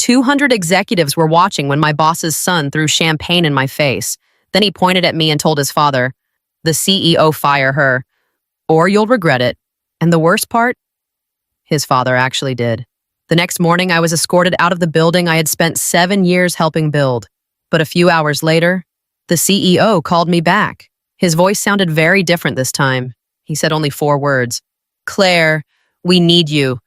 200 executives were watching when my boss's son threw champagne in my face. Then he pointed at me and told his father, "The CEO, fire her, or you'll regret it." And the worst part? His father actually did. The next morning, I was escorted out of the building I had spent 7 years helping build. But a few hours later, the CEO called me back. His voice sounded very different this time. He said only 4 words. "Claire, we need you.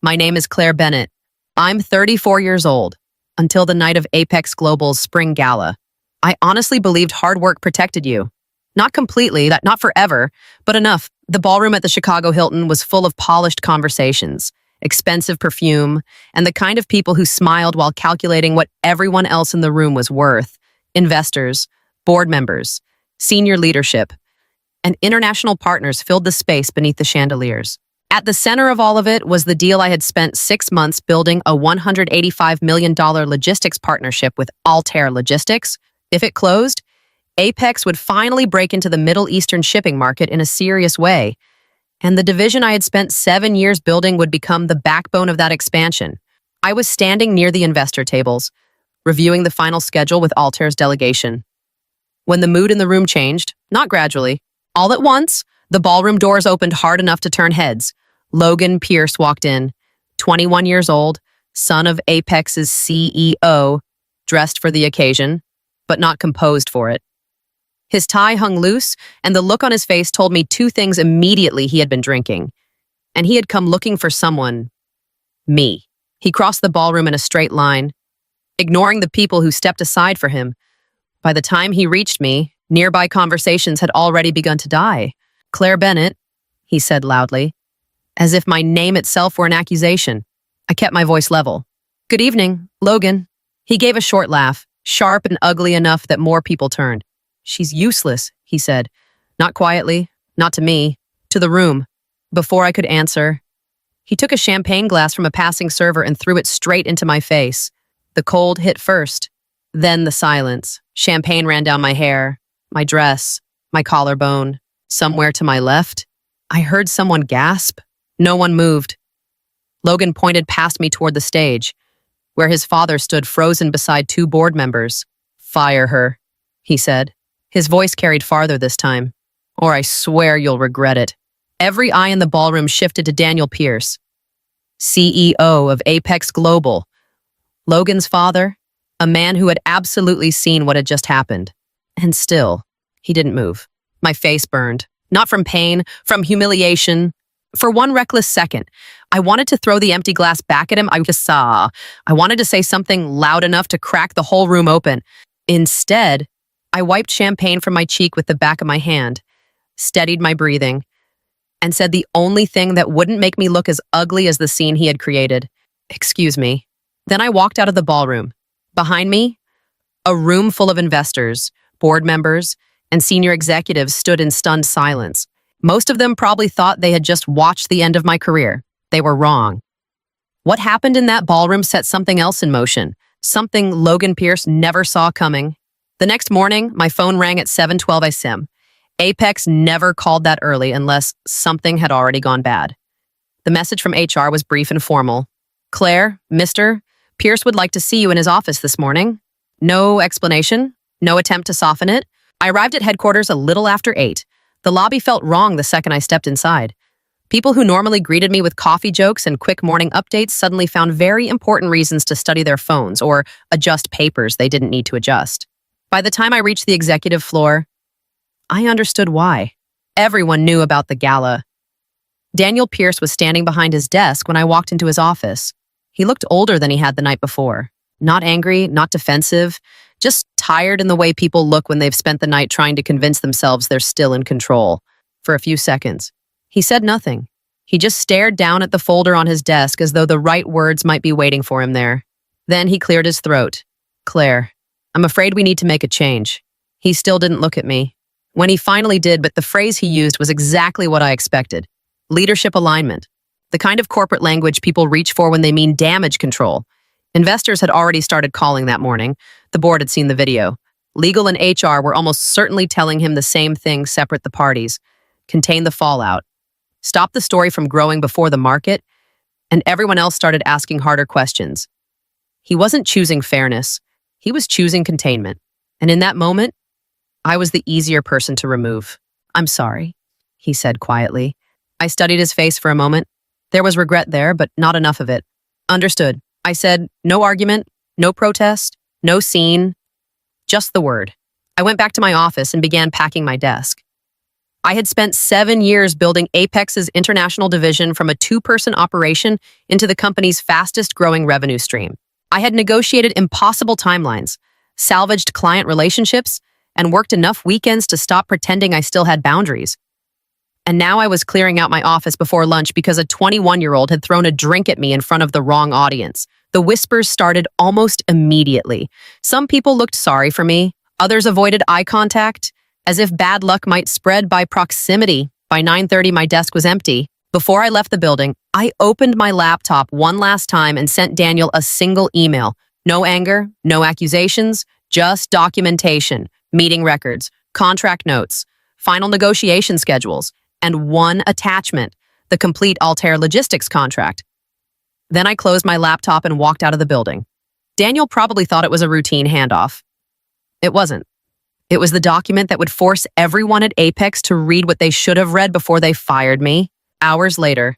My name is Claire Bennett. I'm 34 years old. Until the night of Apex Global's spring gala, I honestly believed hard work protected you. Not completely, not forever, but enough. The ballroom at the Chicago Hilton was full of polished conversations, expensive perfume, and the kind of people who smiled while calculating what everyone else in the room was worth. Investors, board members, senior leadership, and international partners filled the space beneath the chandeliers. At the center of all of it was the deal I had spent 6 months building, a $185 million logistics partnership with Altair Logistics. If it closed, Apex would finally break into the Middle Eastern shipping market in a serious way, and the division I had spent 7 years building would become the backbone of that expansion. I was standing near the investor tables, reviewing the final schedule with Altair's delegation, when the mood in the room changed, not gradually. All at once, the ballroom doors opened hard enough to turn heads. Logan Pierce walked in, 21 years old, son of Apex's CEO, dressed for the occasion, but not composed for it. His tie hung loose, and the look on his face told me 2 things immediately: he had been drinking, and he had come looking for someone. Me. He crossed the ballroom in a straight line, ignoring the people who stepped aside for him. By the time he reached me, nearby conversations had already begun to die. "Claire Bennett," he said loudly, as if my name itself were an accusation. I kept my voice level. "Good evening, Logan." He gave a short laugh, sharp and ugly enough that more people turned. "She's useless," he said. Not quietly, not to me, to the room. Before I could answer, he took a champagne glass from a passing server and threw it straight into my face. The cold hit first, then the silence. Champagne ran down my hair, my dress, my collarbone. Somewhere to my left, I heard someone gasp. No one moved. Logan pointed past me toward the stage, where his father stood frozen beside 2 board members. "Fire her," he said. His voice carried farther this time. "Or I swear you'll regret it." Every eye in the ballroom shifted to Daniel Pierce, CEO of Apex Global, Logan's father, a man who had absolutely seen what had just happened. And still, he didn't move. My face burned, not from pain, from humiliation. For one reckless second, I wanted to throw the empty glass back at him. I wanted to say something loud enough to crack the whole room open. Instead, I wiped champagne from my cheek with the back of my hand, steadied my breathing, and said the only thing that wouldn't make me look as ugly as the scene he had created. "Excuse me." Then I walked out of the ballroom. Behind me, a room full of investors, board members, and senior executives stood in stunned silence. Most of them probably thought they had just watched the end of my career. They were wrong. What happened in that ballroom set something else in motion, something Logan Pierce never saw coming. The next morning, my phone rang at 7:12 a.m. Apex never called that early unless something had already gone bad. The message from HR was brief and formal. "Claire, Mr. Pierce would like to see you in his office this morning." No explanation, no attempt to soften it. I arrived at headquarters a little after 8. The lobby felt wrong the second I stepped inside. People who normally greeted me with coffee jokes and quick morning updates suddenly found very important reasons to study their phones or adjust papers they didn't need to adjust. By the time I reached the executive floor, I understood why. Everyone knew about the gala. Daniel Pierce was standing behind his desk when I walked into his office. He looked older than he had the night before. Not angry, not defensive, just tired in the way people look when they've spent the night trying to convince themselves they're still in control. For a few seconds, he said nothing. He just stared down at the folder on his desk as though the right words might be waiting for him there. Then he cleared his throat. "Claire, I'm afraid we need to make a change." He still didn't look at me. When he finally did, but the phrase he used was exactly what I expected. Leadership alignment. The kind of corporate language people reach for when they mean damage control. Investors had already started calling that morning. The board had seen the video. Legal and HR were almost certainly telling him the same thing: separate the parties, contain the fallout, stop the story from growing before the market, and everyone else started asking harder questions. He wasn't choosing fairness. He was choosing containment. And in that moment, I was the easier person to remove. "I'm sorry," he said quietly. I studied his face for a moment. There was regret there, but not enough of it. "Understood." I said, no argument, no protest, no scene, just the word. I went back to my office and began packing my desk. I had spent 7 years building Apex's international division from a 2-person operation into the company's fastest growing revenue stream. I had negotiated impossible timelines, salvaged client relationships, and worked enough weekends to stop pretending I still had boundaries. And now I was clearing out my office before lunch because a 21-year-old had thrown a drink at me in front of the wrong audience. The whispers started almost immediately. Some people looked sorry for me. Others avoided eye contact, as if bad luck might spread by proximity. By 9:30, my desk was empty. Before I left the building, I opened my laptop one last time and sent Daniel a single email. No anger, no accusations, just documentation, meeting records, contract notes, final negotiation schedules, and one attachment, the complete Altair logistics contract. Then I closed my laptop and walked out of the building. Daniel probably thought it was a routine handoff. It wasn't. It was the document that would force everyone at Apex to read what they should have read before they fired me. Hours later,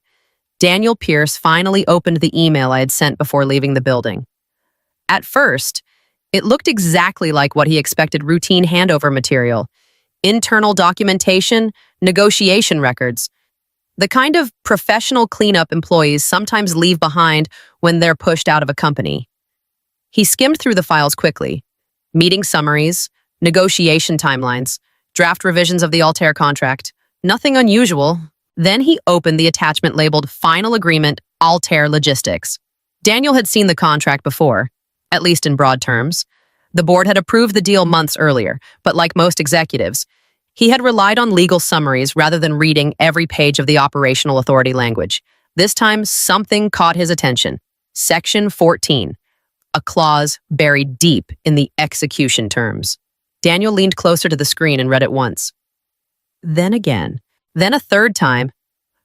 Daniel Pierce finally opened the email I had sent before leaving the building. At first, it looked exactly like what he expected: routine handover material, internal documentation, negotiation records, the kind of professional cleanup employees sometimes leave behind when they're pushed out of a company. He skimmed through the files quickly: meeting summaries, negotiation timelines, draft revisions of the Altair contract. Nothing unusual. Then he opened the attachment labeled Final Agreement, Altair Logistics. Daniel had seen the contract before, at least in broad terms. The board had approved the deal months earlier, but like most executives, he had relied on legal summaries rather than reading every page of the operational authority language. This time, something caught his attention. Section 14, a clause buried deep in the execution terms. Daniel leaned closer to the screen and read it once. Then again. Then a third time.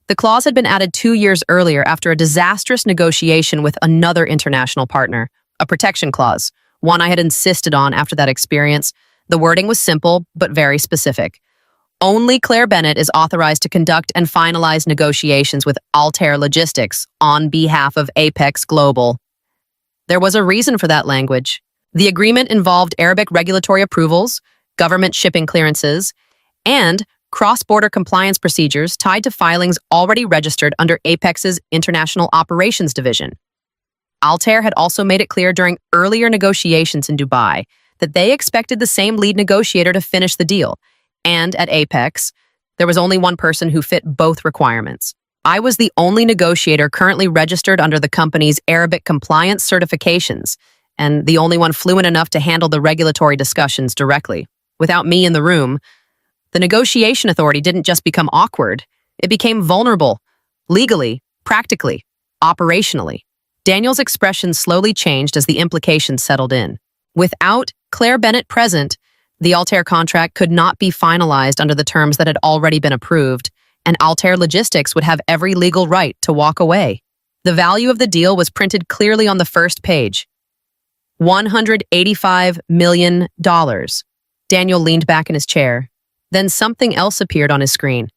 The clause had been added 2 years earlier after a disastrous negotiation with another international partner, a protection clause, one I had insisted on after that experience. The wording was simple, but very specific. Only Claire Bennett is authorized to conduct and finalize negotiations with Altair Logistics on behalf of Apex Global. There was a reason for that language. The agreement involved Arabic regulatory approvals, government shipping clearances, and cross-border compliance procedures tied to filings already registered under Apex's International Operations Division. Altair had also made it clear during earlier negotiations in Dubai that they expected the same lead negotiator to finish the deal, and at Apex, there was only one person who fit both requirements. I was the only negotiator currently registered under the company's Arabic compliance certifications, and the only one fluent enough to handle the regulatory discussions directly. Without me in the room, the negotiation authority didn't just become awkward, it became vulnerable, legally, practically, operationally. Daniel's expression slowly changed as the implications settled in. Without Claire Bennett present, the Altair contract could not be finalized under the terms that had already been approved, and Altair Logistics would have every legal right to walk away. The value of the deal was printed clearly on the first page. $185 million. Daniel leaned back in his chair. Then something else appeared on his screen.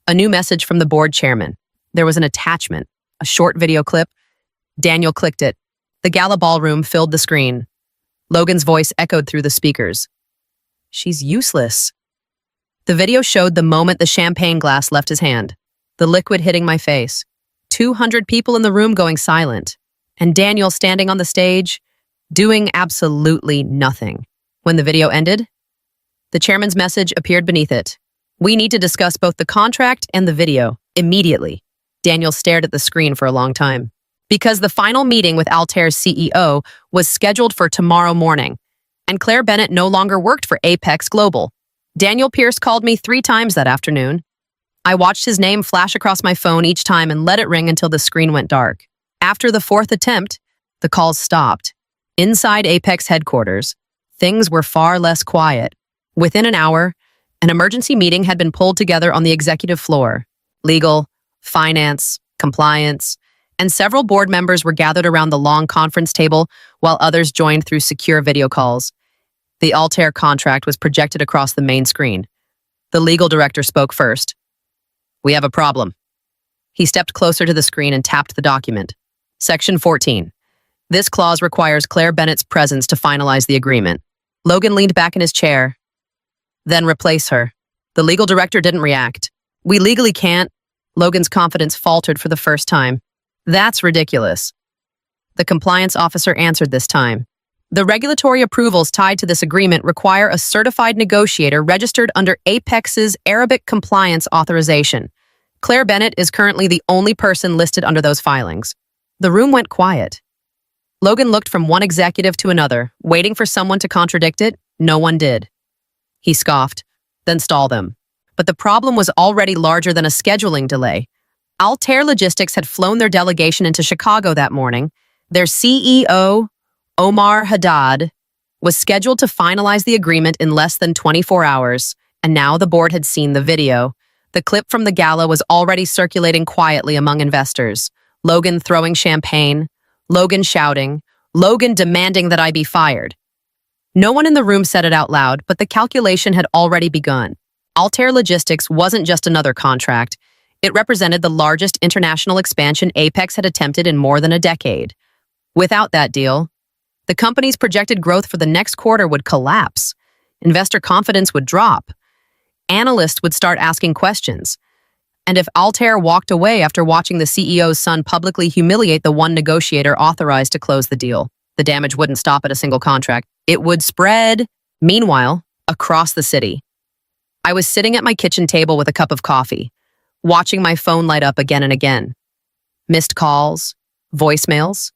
A new message from the board chairman. There was an attachment, a short video clip. Daniel clicked it. The Gala ballroom filled the screen. Logan's voice echoed through the speakers. "She's useless." The video showed the moment the champagne glass left his hand, the liquid hitting my face, 200 people in the room going silent, and Daniel standing on the stage, doing absolutely nothing. When the video ended, the chairman's message appeared beneath it. "We need to discuss both the contract and the video, immediately." Daniel stared at the screen for a long time. Because the final meeting with Altair's CEO was scheduled for tomorrow morning, and Claire Bennett no longer worked for Apex Global. Daniel Pierce called me 3 times that afternoon. I watched his name flash across my phone each time and let it ring until the screen went dark. After the 4th attempt, the calls stopped. Inside Apex headquarters, things were far less quiet. Within an hour, an emergency meeting had been pulled together on the executive floor. Legal, finance, compliance, and several board members were gathered around the long conference table while others joined through secure video calls. The Altair contract was projected across the main screen. The legal director spoke first. "We have a problem." He stepped closer to the screen and tapped the document. Section 14. This clause requires Claire Bennett's presence to finalize the agreement. Logan leaned back in his chair. "Then replace her." The legal director didn't react. "We legally can't." Logan's confidence faltered for the first time. "That's ridiculous." The compliance officer answered this time. "The regulatory approvals tied to this agreement require a certified negotiator registered under Apex's Arabic compliance authorization. Claire Bennett is currently the only person listed under those filings." The room went quiet. Logan looked from one executive to another, waiting for someone to contradict it. No one did. He scoffed, then stalled them. But the problem was already larger than a scheduling delay. Altair Logistics had flown their delegation into Chicago that morning. Their CEO, Omar Haddad, was scheduled to finalize the agreement in less than 24 hours, and now the board had seen the video. The clip from the gala was already circulating quietly among investors. Logan throwing champagne, Logan shouting, Logan demanding that I be fired. No one in the room said it out loud, but the calculation had already begun. Altair Logistics wasn't just another contract. It represented the largest international expansion Apex had attempted in more than a decade. Without that deal, the company's projected growth for the next quarter would collapse. Investor confidence would drop. Analysts would start asking questions. And if Altair walked away after watching the CEO's son publicly humiliate the one negotiator authorized to close the deal, the damage wouldn't stop at a single contract. It would spread. Meanwhile, across the city, I was sitting at my kitchen table with a cup of coffee, watching my phone light up again and again. Missed calls, voicemails,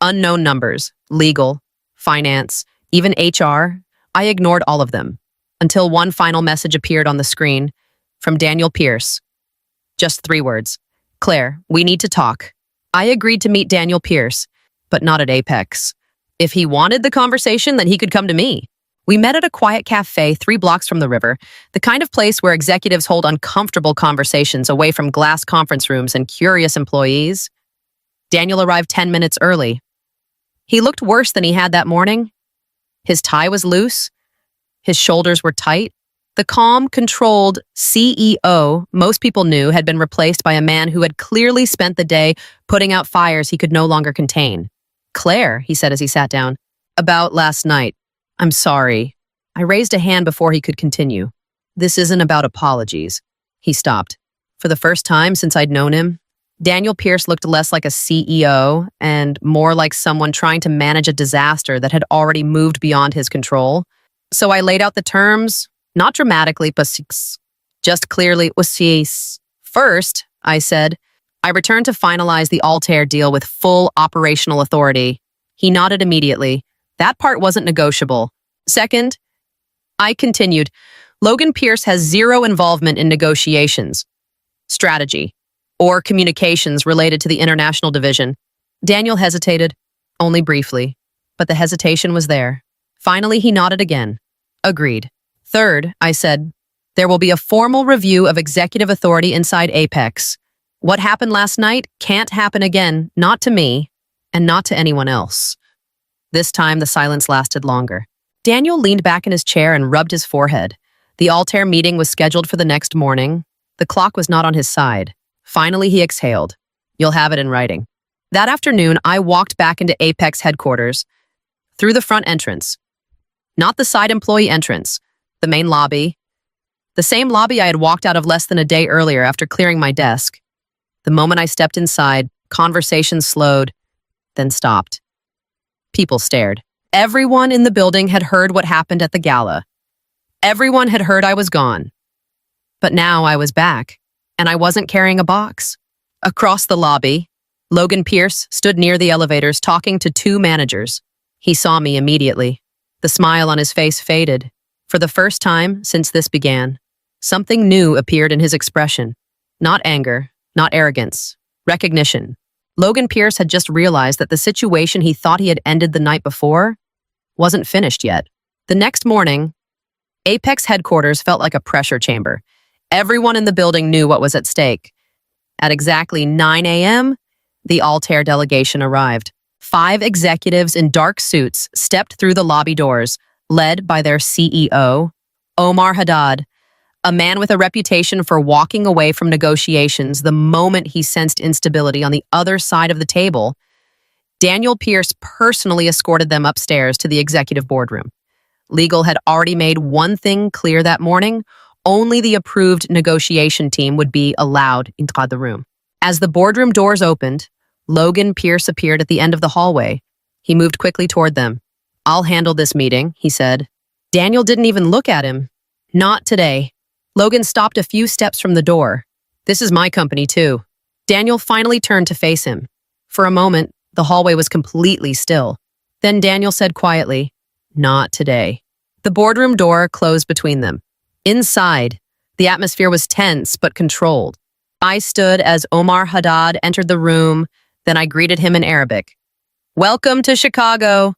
unknown numbers, legal, finance, even HR. I ignored all of them until one final message appeared on the screen from Daniel Pierce. Just 3 words. "Claire, we need to talk." I agreed to meet Daniel Pierce, but not at Apex. If he wanted the conversation, then he could come to me. We met at a quiet cafe 3 blocks from the river, the kind of place where executives hold uncomfortable conversations away from glass conference rooms and curious employees. Daniel arrived 10 minutes early. He looked worse than he had that morning. His tie was loose. His shoulders were tight. The calm, controlled CEO most people knew had been replaced by a man who had clearly spent the day putting out fires he could no longer contain. "Claire," he said as he sat down, "about last night. I'm sorry." I raised a hand before he could continue. "This isn't about apologies." He stopped. For the first time since I'd known him, Daniel Pierce looked less like a CEO and more like someone trying to manage a disaster that had already moved beyond his control. So I laid out the terms, not dramatically, but just clearly. First, I said, I returned to finalize the Altair deal with full operational authority. He nodded immediately. That part wasn't negotiable. Second, I continued, Logan Pierce has zero involvement in negotiations, strategy, or communications related to the international division. Daniel hesitated, only briefly, but the hesitation was there. Finally, he nodded again. Agreed. Third, I said, there will be a formal review of executive authority inside Apex. What happened last night can't happen again, not to me, and not to anyone else. This time, the silence lasted longer. Daniel leaned back in his chair and rubbed his forehead. The Altair meeting was scheduled for the next morning. The clock was not on his side. Finally, he exhaled. You'll have it in writing. That afternoon, I walked back into Apex headquarters, through the front entrance. Not the side employee entrance, the main lobby. The same lobby I had walked out of less than a day earlier after clearing my desk. The moment I stepped inside, conversation slowed, then stopped. People stared. Everyone in the building had heard what happened at the gala. Everyone had heard I was gone. But now I was back, and I wasn't carrying a box. Across the lobby, Logan Pierce stood near the elevators talking to 2 managers. He saw me immediately. The smile on his face faded. For the first time since this began, something new appeared in his expression. Not anger, not arrogance, recognition. Logan Pierce had just realized that the situation he thought he had ended the night before wasn't finished yet. The next morning, Apex headquarters felt like a pressure chamber. Everyone in the building knew what was at stake. At exactly 9 a.m., The Altair delegation arrived. 5 executives in dark suits stepped through the lobby doors, led by their CEO, Omar Haddad, a man with a reputation for walking away from negotiations the moment he sensed instability on the other side of the table. Daniel Pierce personally escorted them upstairs to the executive boardroom. Legal had already made one thing clear that morning: only the approved negotiation team would be allowed inside the room. As the boardroom doors opened, Logan Pierce appeared at the end of the hallway. He moved quickly toward them. "I'll handle this meeting," he said. Daniel didn't even look at him. "Not today." Logan stopped a few steps from the door. "This is my company, too." Daniel finally turned to face him. For a moment, the hallway was completely still. Then Daniel said quietly, "Not today." The boardroom door closed between them. Inside, the atmosphere was tense but controlled. I stood as Omar Haddad entered the room, then I greeted him in Arabic. "Welcome to Chicago.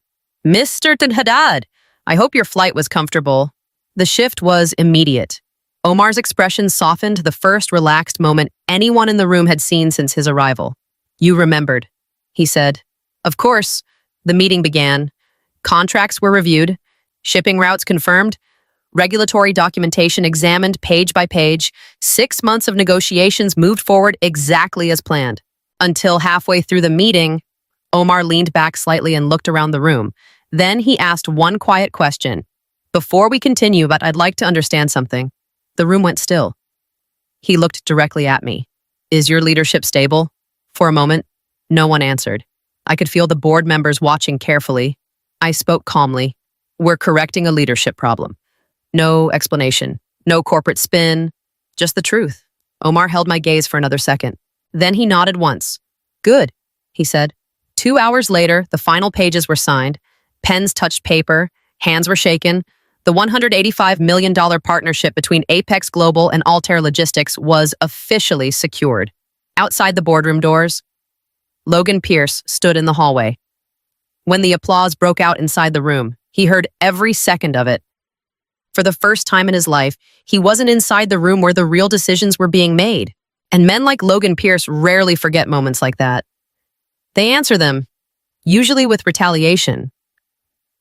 Mr. Haddad, I hope your flight was comfortable." The shift was immediate. Omar's expression softened, the first relaxed moment anyone in the room had seen since his arrival. "You remembered," he said. Of course, the meeting began. Contracts were reviewed, shipping routes confirmed, regulatory documentation examined page by page. 6 months of negotiations moved forward exactly as planned. Until halfway through the meeting, Omar leaned back slightly and looked around the room. Then he asked one quiet question. "Before we continue, but I'd like to understand something." The room went still. He looked directly at me. "Is your leadership stable?" For a moment, no one answered. I could feel the board members watching carefully. I spoke calmly. "We're correcting a leadership problem." No explanation, no corporate spin, just the truth. Omar held my gaze for another second. Then he nodded once. "Good," he said. 2 hours later, the final pages were signed. Pens touched paper, hands were shaken. The $185 million partnership between Apex Global and Altair Logistics was officially secured. Outside the boardroom doors, Logan Pierce stood in the hallway. When the applause broke out inside the room, he heard every second of it. For the first time in his life, he wasn't inside the room where the real decisions were being made. And men like Logan Pierce rarely forget moments like that. They answer them, usually with retaliation.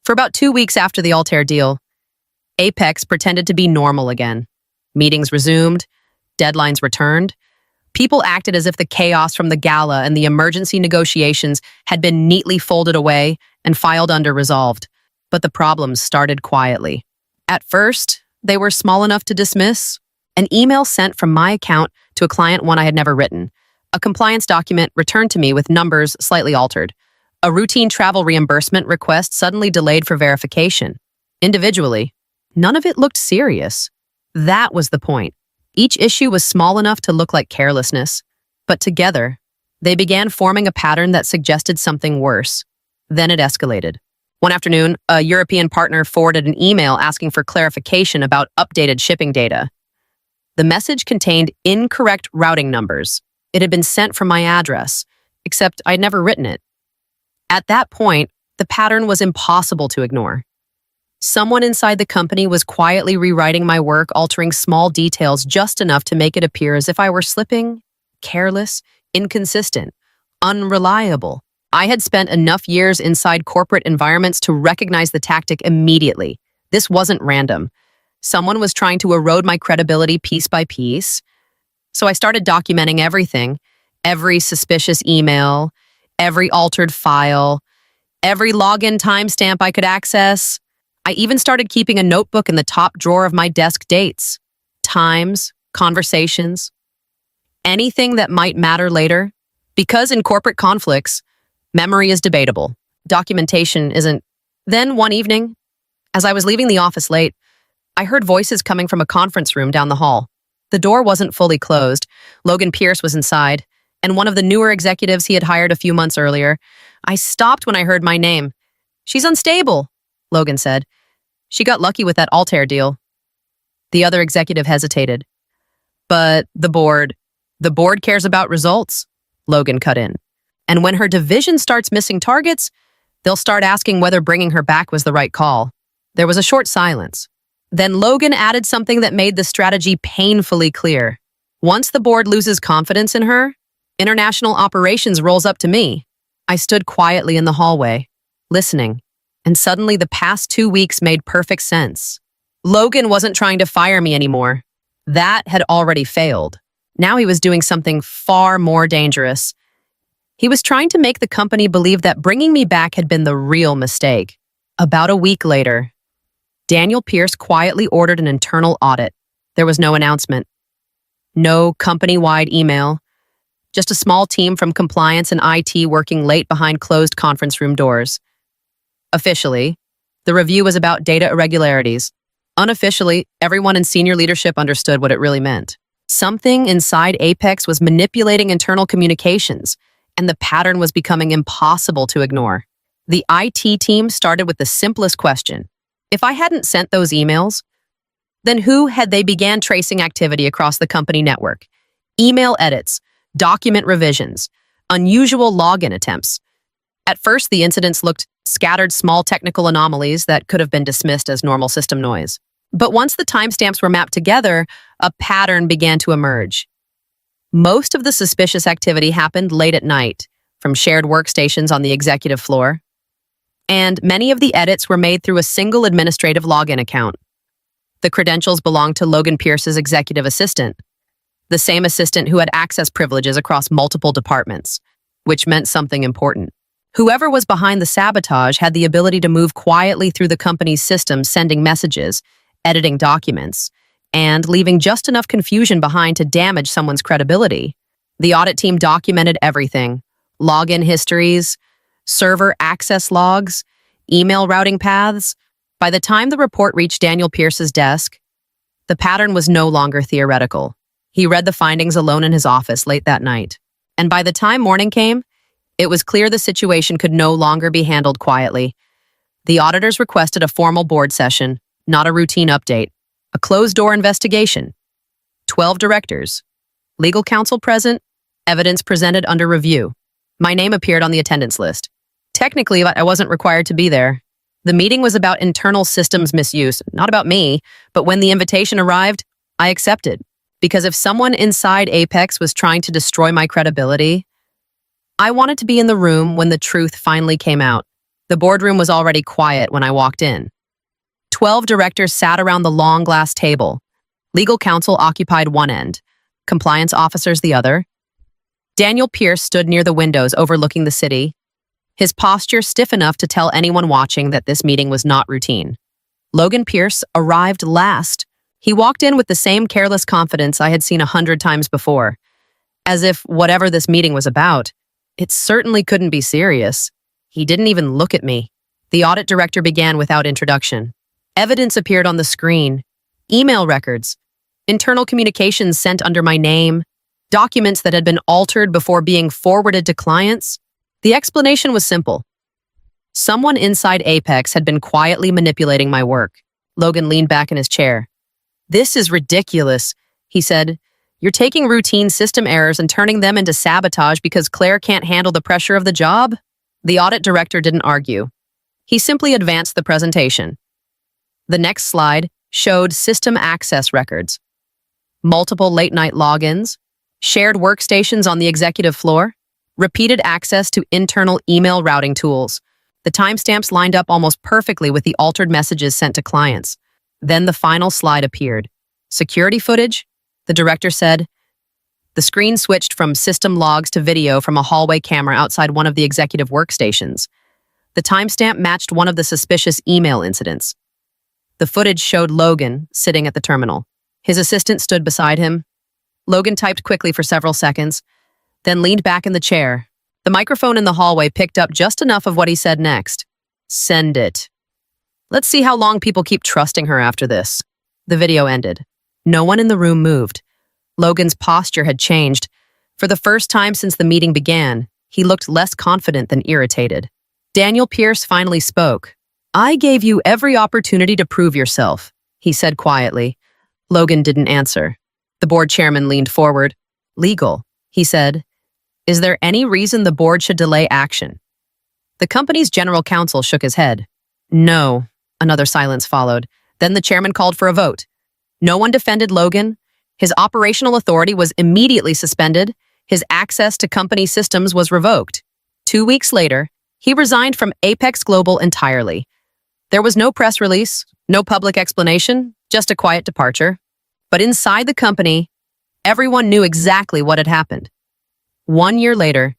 For about 2 weeks after the Altair deal, Apex pretended to be normal again. Meetings resumed, deadlines returned. People acted as if the chaos from the Gala and the emergency negotiations had been neatly folded away and filed under resolved. But the problems started quietly. At first, they were small enough to dismiss. An email sent from my account to a client one I had never written. A compliance document returned to me with numbers slightly altered. A routine travel reimbursement request suddenly delayed for verification. Individually, none of it looked serious. That was the point. Each issue was small enough to look like carelessness, but together, they began forming a pattern that suggested something worse. Then it escalated. One afternoon, a European partner forwarded an email asking for clarification about updated shipping data. The message contained incorrect routing numbers. It had been sent from my address, except I'd never written it. At that point, the pattern was impossible to ignore. Someone inside the company was quietly rewriting my work, altering small details just enough to make it appear as if I were slipping, careless, inconsistent, unreliable. I had spent enough years inside corporate environments to recognize the tactic immediately. This wasn't random. Someone was trying to erode my credibility piece by piece. So I started documenting everything, every suspicious email, every altered file, every login timestamp I could access. I even started keeping a notebook in the top drawer of my desk: dates, times, conversations, anything that might matter later. Because in corporate conflicts, memory is debatable. Documentation isn't. Then one evening, as I was leaving the office late, I heard voices coming from a conference room down the hall. The door wasn't fully closed. Logan Pierce was inside, and one of the newer executives he had hired a few months earlier. I stopped when I heard my name. "She's unstable," Logan said. "She got lucky with that Altair deal." The other executive hesitated. "But the board cares about results," Logan cut in. "And when her division starts missing targets, they'll start asking whether bringing her back was the right call." There was a short silence. Then Logan added something that made the strategy painfully clear. "Once the board loses confidence in her, International operations rolls up to me. I stood quietly in the hallway, listening, and suddenly the past 2 weeks made perfect sense. Logan wasn't trying to fire me anymore. That had already failed. Now he was doing something far more dangerous. He was trying to make the company believe that bringing me back had been the real mistake. About a week later, Daniel Pierce quietly ordered an internal audit. There was no announcement, no company-wide email, just a small team from compliance and IT working late behind closed conference room doors. Officially, the review was about data irregularities. Unofficially, everyone in senior leadership understood what it really meant. Something inside Apex was manipulating internal communications, and the pattern was becoming impossible to ignore. The IT team started with the simplest question. If I hadn't sent those emails, then who had they began tracing activity across the company network? Email edits, document revisions, unusual login attempts. At first, the incidents looked scattered small technical anomalies that could have been dismissed as normal system noise. But once the timestamps were mapped together, a pattern began to emerge. Most of the suspicious activity happened late at night, from shared workstations on the executive floor, and many of the edits were made through a single administrative login account. The credentials belonged to Logan Pierce's executive assistant, the same assistant who had access privileges across multiple departments, which meant something important. Whoever was behind the sabotage had the ability to move quietly through the company's system, sending messages, editing documents, and leaving just enough confusion behind to damage someone's credibility. The audit team documented everything: login histories, server access logs, email routing paths. By the time the report reached Daniel Pierce's desk, the pattern was no longer theoretical. He read the findings alone in his office late that night. And by the time morning came, it was clear the situation could no longer be handled quietly. The auditors requested a formal board session, not a routine update, a closed-door investigation. 12 directors, legal counsel present, evidence presented under review. My name appeared on the attendance list. Technically, I wasn't required to be there. The meeting was about internal systems misuse, not about me, but when the invitation arrived, I accepted. Because if someone inside Apex was trying to destroy my credibility, I wanted to be in the room when the truth finally came out. The boardroom was already quiet when I walked in. 12 directors sat around the long glass table. Legal counsel occupied one end, compliance officers the other. Daniel Pierce stood near the windows overlooking the city, his posture stiff enough to tell anyone watching that this meeting was not routine. Logan Pierce arrived last. He walked in with the same careless confidence I had seen 100 times before, as if whatever this meeting was about, it certainly couldn't be serious. He didn't even look at me. The audit director began without introduction. Evidence appeared on the screen. Email records, internal communications sent under my name, documents that had been altered before being forwarded to clients. The explanation was simple. Someone inside Apex had been quietly manipulating my work. Logan leaned back in his chair. "This is ridiculous," he said. "You're taking routine system errors and turning them into sabotage because Claire can't handle the pressure of the job?" The audit director didn't argue. He simply advanced the presentation. The next slide showed system access records, multiple late-night logins, shared workstations on the executive floor, repeated access to internal email routing tools. The timestamps lined up almost perfectly with the altered messages sent to clients. Then the final slide appeared. Security footage? The director said. The screen switched from system logs to video from a hallway camera outside one of the executive workstations. The timestamp matched one of the suspicious email incidents. The footage showed Logan sitting at the terminal. His assistant stood beside him. Logan typed quickly for several seconds, then leaned back in the chair. The microphone in the hallway picked up just enough of what he said next. "Send it. Let's see how long people keep trusting her after this." The video ended. No one in the room moved. Logan's posture had changed. For the first time since the meeting began, he looked less confident than irritated. Daniel Pierce finally spoke. "I gave you every opportunity to prove yourself," he said quietly. Logan didn't answer. The board chairman leaned forward. "Legal," he said. "Is there any reason the board should delay action?" The company's general counsel shook his head. "No." Another silence followed. Then the chairman called for a vote. No one defended Logan. His operational authority was immediately suspended. His access to company systems was revoked. 2 weeks later, he resigned from Apex Global entirely. There was no press release, no public explanation, just a quiet departure. But inside the company, everyone knew exactly what had happened. 1 year later,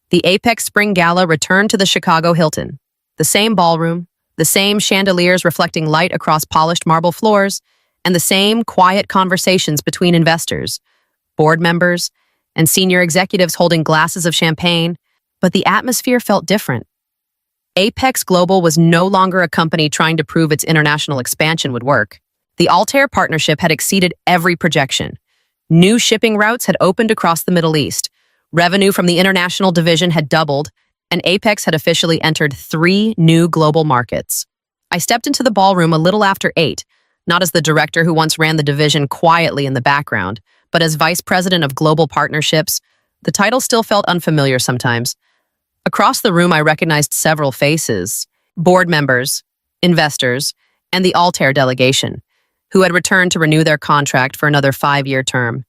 the Apex Spring Gala returned to the Chicago Hilton. The same ballroom, the same chandeliers reflecting light across polished marble floors, and the same quiet conversations between investors, board members, and senior executives holding glasses of champagne. But the atmosphere felt different. Apex Global was no longer a company trying to prove its international expansion would work. The Altair partnership had exceeded every projection. New shipping routes had opened across the Middle East. Revenue from the international division had doubled, and Apex had officially entered 3 new global markets. I stepped into the ballroom a little after 8, not as the director who once ran the division quietly in the background, but as vice president of global partnerships. The title still felt unfamiliar sometimes. Across the room, I recognized several faces: board members, investors, and the Altair delegation, who had returned to renew their contract for another 5-year term.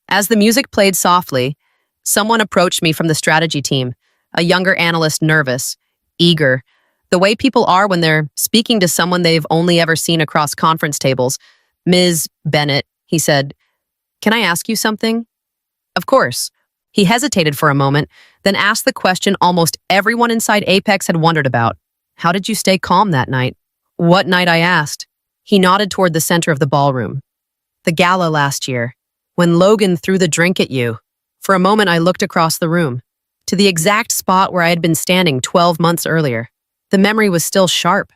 As the music played softly, someone approached me from the strategy team, a younger analyst, nervous, eager, the way people are when they're speaking to someone they've only ever seen across conference tables. "Ms. Bennett," he said, "can I ask you something?" "Of course." He hesitated for a moment, then asked the question almost everyone inside Apex had wondered about. "How did you stay calm that night?" "What night?" I asked. He nodded toward the center of the ballroom. "The gala last year, when Logan threw the drink at you." For a moment, I looked across the room, to the exact spot where I had been standing 12 months earlier. The memory was still sharp.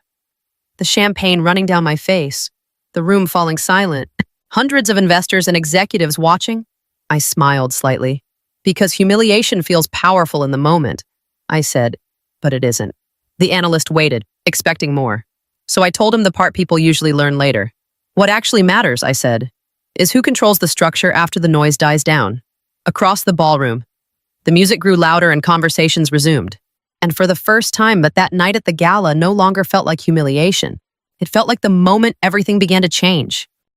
The champagne running down my face, the room falling silent, hundreds of investors and executives watching. I smiled slightly. "Because humiliation feels powerful in the moment," I said, "but it isn't." The analyst waited, expecting more. So I told him the part people usually learn later. "What actually matters," I said, "is who controls the structure after the noise dies down." Across the ballroom, the music grew louder and conversations resumed. And for the first time, but that night at the gala no longer felt like humiliation. It felt like the moment everything began to change.